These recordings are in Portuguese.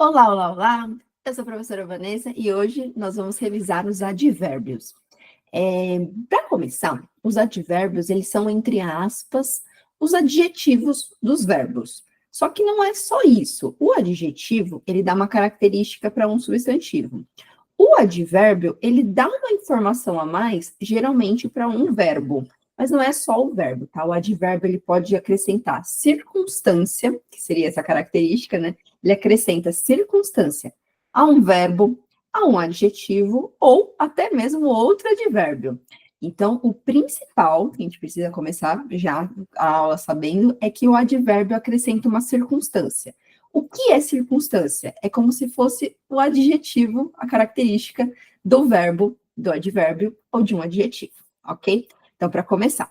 Olá, olá, olá! Eu sou a professora Vanessa e hoje nós vamos revisar os advérbios. Para começar, os advérbios, eles são, entre aspas, os adjetivos dos verbos. Só que não é só isso. O adjetivo, ele dá uma característica para um substantivo. O advérbio, ele dá uma informação a mais, geralmente para um verbo. Mas não é só o verbo, tá? O advérbio, ele pode acrescentar circunstância, que seria essa característica, né? Ele acrescenta circunstância a um verbo, a um adjetivo ou até mesmo outro advérbio. Então, o principal, que a gente precisa começar já a aula sabendo, é que o advérbio acrescenta uma circunstância. O que é circunstância? É como se fosse o adjetivo, a característica do verbo, do advérbio ou de um adjetivo, ok? Então, para começar,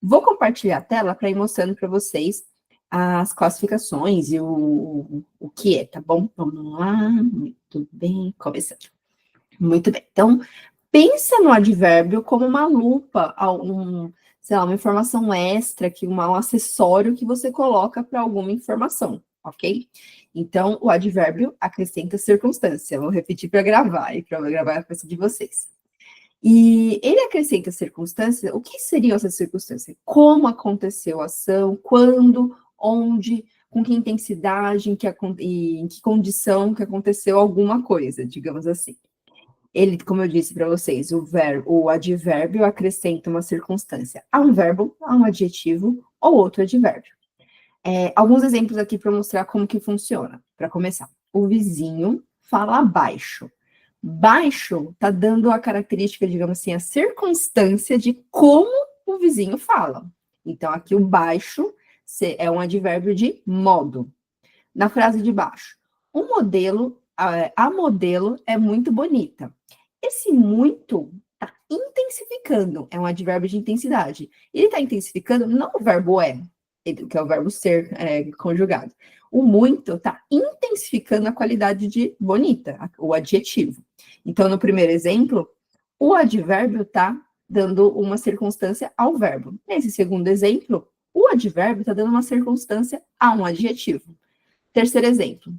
vou compartilhar a tela para ir mostrando para vocês as classificações e o que é, tá bom? Vamos lá, muito bem, começando. Muito bem, então, pensa no advérbio como uma lupa, sei lá, uma informação extra, um acessório que você coloca para alguma informação, ok? Então, o advérbio acrescenta circunstância. Vou repetir para gravar, e para gravar a cabeça de vocês. E ele acrescenta circunstância. O que seriam essas circunstâncias? Como aconteceu a ação, quando, onde, com que intensidade, em que condição que aconteceu alguma coisa, digamos assim. Ele, como eu disse para vocês, o advérbio acrescenta uma circunstância a um verbo, a um adjetivo ou outro advérbio. Alguns exemplos aqui para mostrar como que funciona. Para começar, o vizinho fala baixo. Baixo está dando a característica, digamos assim, a circunstância de como o vizinho fala. Então, aqui o baixo é um advérbio de modo. Na frase de baixo, a modelo é muito bonita. Esse muito está intensificando, é um advérbio de intensidade. Ele está intensificando não o verbo é, que é o verbo ser conjugado. O muito está intensificando a qualidade de bonita, o adjetivo. Então, no primeiro exemplo, o advérbio está dando uma circunstância ao verbo. Nesse segundo exemplo, o advérbio está dando uma circunstância a um adjetivo. Terceiro exemplo,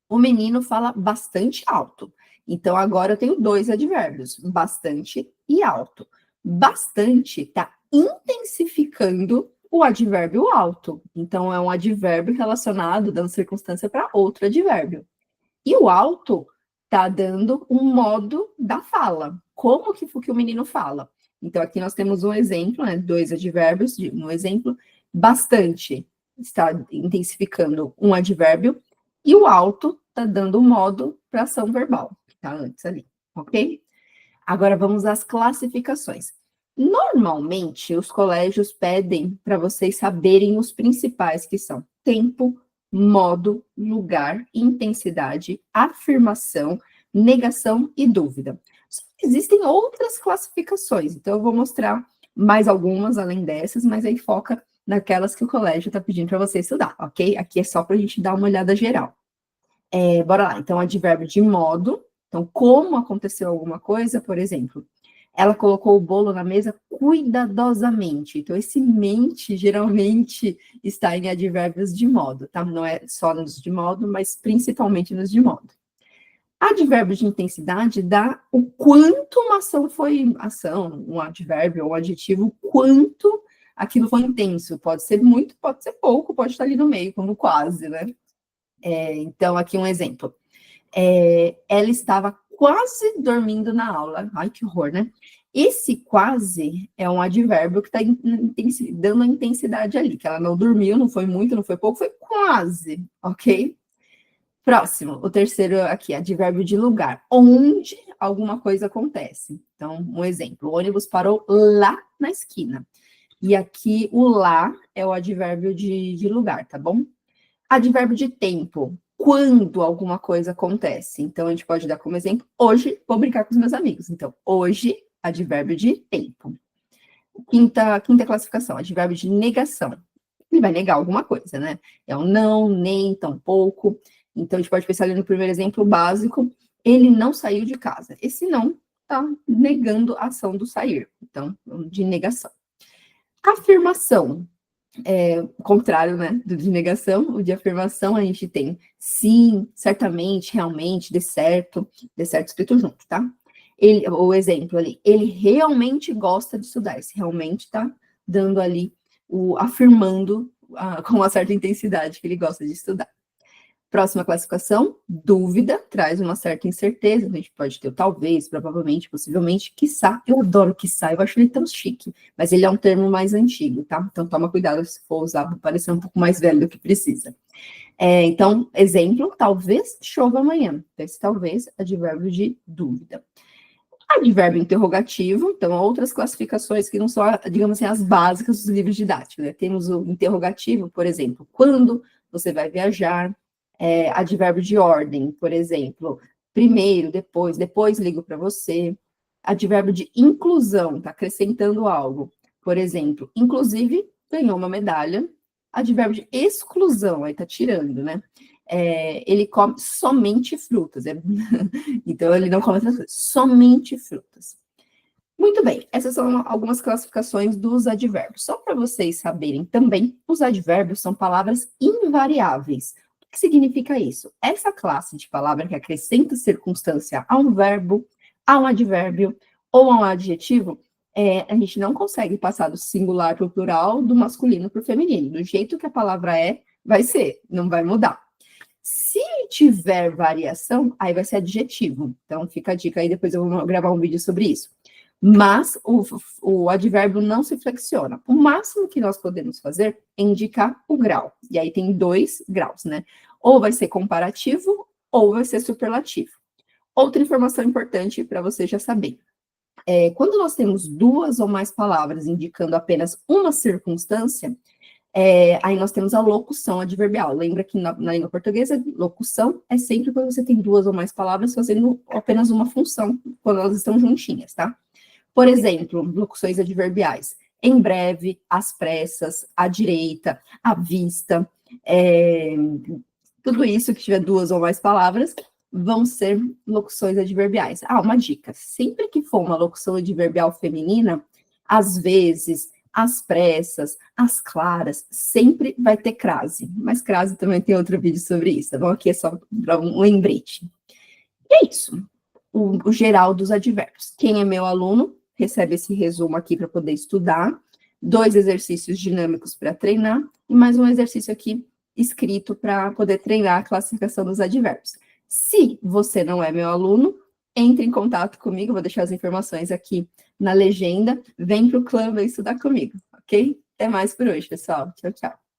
o menino fala bastante alto. Então, agora eu tenho dois advérbios, bastante e alto. Bastante está intensificando o advérbio alto. Então, é um advérbio relacionado, dando circunstância para outro advérbio. E o alto está dando um modo da fala. Como que o menino fala? Então, aqui nós temos um exemplo, né, dois advérbios, um exemplo, bastante está intensificando um advérbio, e o alto está dando um modo para ação verbal, que está antes ali, ok? Agora vamos às classificações. Normalmente, os colégios pedem para vocês saberem os principais, que são tempo, modo, lugar, intensidade, afirmação, negação e dúvida. Existem outras classificações, então eu vou mostrar mais algumas além dessas, mas aí foca naquelas que o colégio está pedindo para você estudar, ok? Aqui é só para a gente dar uma olhada geral. Bora lá, então, advérbio de modo. Então, como aconteceu alguma coisa, por exemplo, ela colocou o bolo na mesa cuidadosamente. Então, esse mente geralmente está em advérbios de modo, tá? Não é só nos de modo, mas principalmente nos de modo. Advérbio de intensidade dá o quanto uma ação foi ação, um advérbio ou um adjetivo, quanto aquilo foi intenso. Pode ser muito, pode ser pouco, pode estar ali no meio, como quase, né? Então, aqui um exemplo. Ela estava quase dormindo na aula. Ai, que horror, né? Esse quase é um advérbio que está dando a intensidade ali, que ela não dormiu, não foi muito, não foi pouco, foi quase, ok? Próximo, o terceiro aqui, advérbio de lugar, onde alguma coisa acontece. Então, um exemplo, o ônibus parou lá na esquina. E aqui o lá é o advérbio de lugar, tá bom? Advérbio de tempo, quando alguma coisa acontece. Então, a gente pode dar como exemplo, hoje vou brincar com os meus amigos. Então, hoje, advérbio de tempo. Quinta classificação, advérbio de negação. Ele vai negar alguma coisa, né? É um não, nem, tampouco. Então, a gente pode pensar ali no primeiro exemplo básico, ele não saiu de casa. Esse não está negando a ação do sair. Então, de negação. Afirmação. O contrário, né, do de negação. O de afirmação a gente tem sim, certamente, realmente, dê certo escrito junto, tá? O exemplo ali, ele realmente gosta de estudar, esse realmente tá dando ali, afirmando com uma certa intensidade que ele gosta de estudar. Próxima classificação, dúvida, traz uma certa incerteza, a gente pode ter o talvez, provavelmente, possivelmente, quiçá, eu adoro quiçá, eu acho ele tão chique, mas ele é um termo mais antigo, tá? Então toma cuidado se for usar para parecer um pouco mais velho do que precisa. Então, exemplo, talvez chova amanhã, esse talvez, advérbio de dúvida. Advérbio interrogativo, então, outras classificações que não são, digamos assim, as básicas dos livros didáticos, né? Temos o interrogativo, por exemplo, quando você vai viajar, advérbio de ordem, por exemplo, primeiro, depois ligo para você. Advérbio de inclusão, está acrescentando algo. Por exemplo, inclusive, ganhou uma medalha. Advérbio de exclusão, aí está tirando, né? Ele come somente frutas. Então, ele não come outras coisas, somente frutas. Muito bem, essas são algumas classificações dos advérbios. Só para vocês saberem também, os advérbios são palavras invariáveis. O que significa isso? Essa classe de palavra que acrescenta circunstância a um verbo, a um advérbio ou a um adjetivo, a gente não consegue passar do singular para o plural, do masculino para o feminino. Do jeito que a palavra vai ser, não vai mudar. Se tiver variação, aí vai ser adjetivo. Então, fica a dica aí, depois eu vou gravar um vídeo sobre isso. Mas o advérbio não se flexiona. O máximo que nós podemos fazer é indicar o grau. E aí tem 2 graus, né? Ou vai ser comparativo, ou vai ser superlativo. Outra informação importante para você já saber. Quando nós temos 2 ou mais palavras indicando apenas uma circunstância, aí nós temos a locução adverbial. Lembra que na língua portuguesa, locução é sempre quando você tem 2 ou mais palavras fazendo apenas uma função, quando elas estão juntinhas, tá? Por exemplo, locuções adverbiais. Em breve, às pressas, à direita, à vista. Tudo isso que tiver 2 ou mais palavras vão ser locuções adverbiais. Uma dica. Sempre que for uma locução adverbial feminina, às vezes, às pressas, às claras, sempre vai ter crase. Mas crase também tem outro vídeo sobre isso, tá bom? Aqui é só para um lembrete. E é isso. O geral dos advérbios. Quem é meu aluno recebe esse resumo aqui para poder estudar, 2 exercícios dinâmicos para treinar, e mais um exercício aqui escrito para poder treinar a classificação dos advérbios. Se você não é meu aluno, entre em contato comigo, vou deixar as informações aqui na legenda, vem para o clã, vem estudar comigo, ok? Até mais por hoje, pessoal. Tchau, tchau.